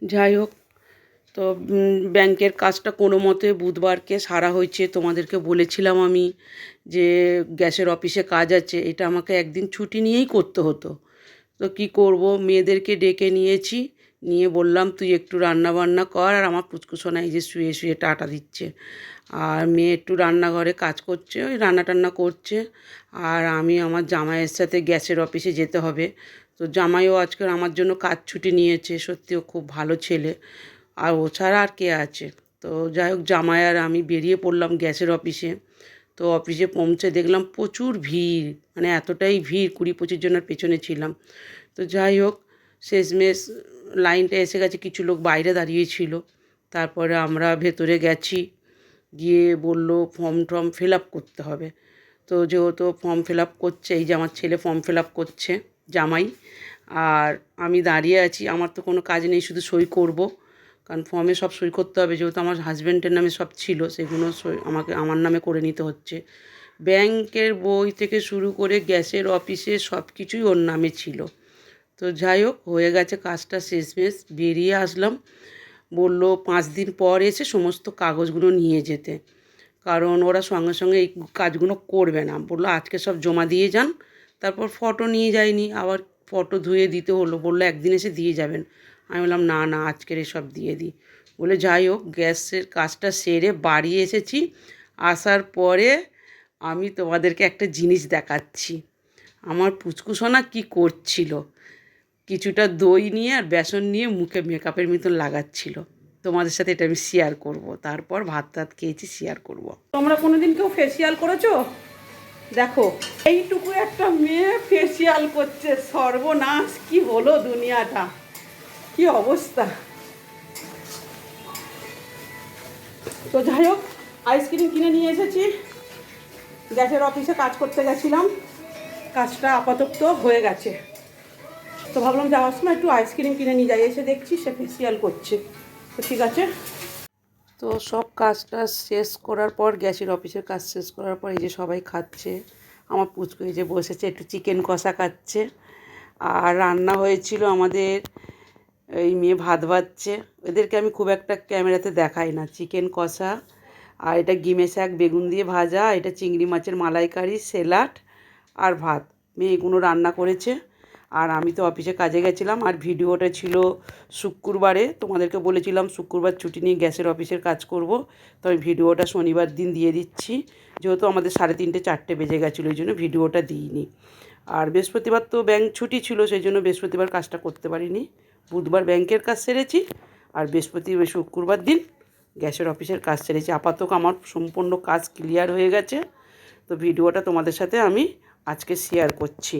যাই হোক, তো ব্যাংকের কাজটা কোনো মতে বুধবারকে সারা হয়েছে। তোমাদেরকে বলেছিলাম আমি যে গ্যাসের অফিসে কাজ আছে, এটা আমাকে একদিন ছুটি নিয়েই করতে হতো। তো কী করব, মেয়েদেরকে ডেকে নিয়েছি, নিয়ে বললাম তুই একটু রান্না বান্না কর, আর আমার পুচকুসোনা এই যে শুয়ে শুয়ে টাটা দিচ্ছে, আর মেয়ে একটু রান্নাঘরে কাজ করছে, ওই রান্না টান্না করছে, আর আমি আমার জামাইয়ের সাথে গ্যাসের অফিসে যেতে হবে। তো জামাইও আজকে আমার জন্য কাজ ছুটি নিয়েছে, সত্যিও খুব ভালো ছেলে, আর ও ছাড়া আর কে আছে। তো যাই হোক, জামাই আর আমি বেরিয়ে পড়লাম গ্যাসের অফিসে। তো অফিসে পৌঁছে দেখলাম প্রচুর ভিড়, মানে এতটাই ভিড়, 20-25 জনের পেছনে ছিলাম। তো যাই হোক, শেষমেশ লাইনটা এসে গেছে, কিছু লোক বাইরে দাঁড়িয়েছিল। তারপরে আমরা ভেতরে গেছি, গিয়ে বলল ফর্ম টর্ম ফিল আপ করতে হবে। তো যেহেতু ফর্ম ফিল আপ করছে, এই যে আমার ছেলে ফর্ম ফিল আপ করছে, জামাই, আর আমি দাঁড়িয়ে আছি, আমার তো কোনো কাজ নেই, শুধু সই করব, কারণ ফর্মে সব সই করতে হবে, যেহেতু আমার হাজব্যান্ডের নামে সব ছিল, সেগুলো সই আমার নামে করে নিতে হচ্ছে। ব্যাংকের বই থেকে শুরু করে গ্যাসের অফিসে সব কিছুই ওর নামে ছিল। তো যাই হোক, হয়ে গেছে কাজটা, শেষমেশ বেরিয়ে আসলাম। বলল 5 দিন পর এসে সমস্ত কাগজগুলো নিয়ে যেতে, কারণ ওরা সঙ্গে সঙ্গে এই কাজগুলো করবে না। বললো আজকে সব জমা দিয়ে যান। তারপর ফটো নিয়ে যায়নি, আবার ফটো ধুয়ে দিতে হলো, বললো একদিন এসে দিয়ে যাবেন। আমি বললাম না না, আজকের এসব দিয়ে দিই। বলে যাই হোক, গ্যাসের কাজটা সেরে বাড়ি এসেছি। আসার পরে আমি তোমাদেরকে একটা জিনিস দেখাচ্ছি। আমার পুচকুসোনা কী করছিল, কিছুটা দই নিয়ে আর বেসন নিয়ে মুখে মেকআপের মতন লাগাচ্ছিল। তোমাদের সাথে এটা আমি শেয়ার করব, তারপর ভাত টাত খেয়েছি, শেয়ার করব। তোমরা কোনোদিন কেউ ফেসিয়াল করেছো? দেখো, এইটুকু একটা মেয়ে ফেসিয়াল করছে, সর্বনাশ কি হলো দুনিয়াটা, কি অবস্থা। তো যাই হোক, আইসক্রিম কিনে নিয়ে এসেছি, গ্যাসের অফিসে কাজ করতে গেছিলাম, কাজটা আপাতত হয়ে গেছে। তো ভাবলাম যাওয়ার সময় একটু আইসক্রিম কিনে নিয়ে যাই, এসে দেখছি সে ফেসিয়াল করছে। তো ঠিক আছে, তো সব কাজটা শেষ করার পর, গ্যাসের অফিসের কাজ শেষ করার পর এই যে সবাই খাচ্ছে। আমার পুচকু এই যে বসেছে, একটু চিকেন কষা খাচ্ছে। আর রান্না হয়েছিল আমাদের, এই মেয়ে ভাত বাচ্ছে, এদেরকে আমি খুব একটা ক্যামেরাতে দেখাই না। চিকেন কষা, আর এটা গিমে শাক বেগুন দিয়ে ভাজা, এটা চিংড়ি মাছের মালাইকারি, স্যালাড আর ভাত, মেয়ে এগুলো রান্না করেছে। আর আমি তো অফিসে কাজে গেছিলাম, আর ভিডিওটা ছিল শুক্রবারে, তোমাদেরকে বলেছিলাম শুক্রবার ছুটি নিয়ে গ্যাসের অফিসের কাজ করব। তো আমি ভিডিওটা শনিবার দিন দিয়ে দিচ্ছি, যেহেতু আমাদের 3:30-4টে বেজে গেছিলো, ওই জন্য ভিডিওটা দিইনি। আর বৃহস্পতিবার তো ব্যাংক ছুটি ছিল, সেই জন্য বৃহস্পতিবার কাজটা করতে পারিনি। বুধবার ব্যাংকের কাজ সেরেছি, আর শুক্রবার দিন গ্যাসের অফিসের কাজ সেরেছি। আপাতত আমার সম্পূর্ণ কাজ ক্লিয়ার হয়ে গেছে। তো ভিডিওটা তোমাদের সাথে আমি আজকে শেয়ার করছি।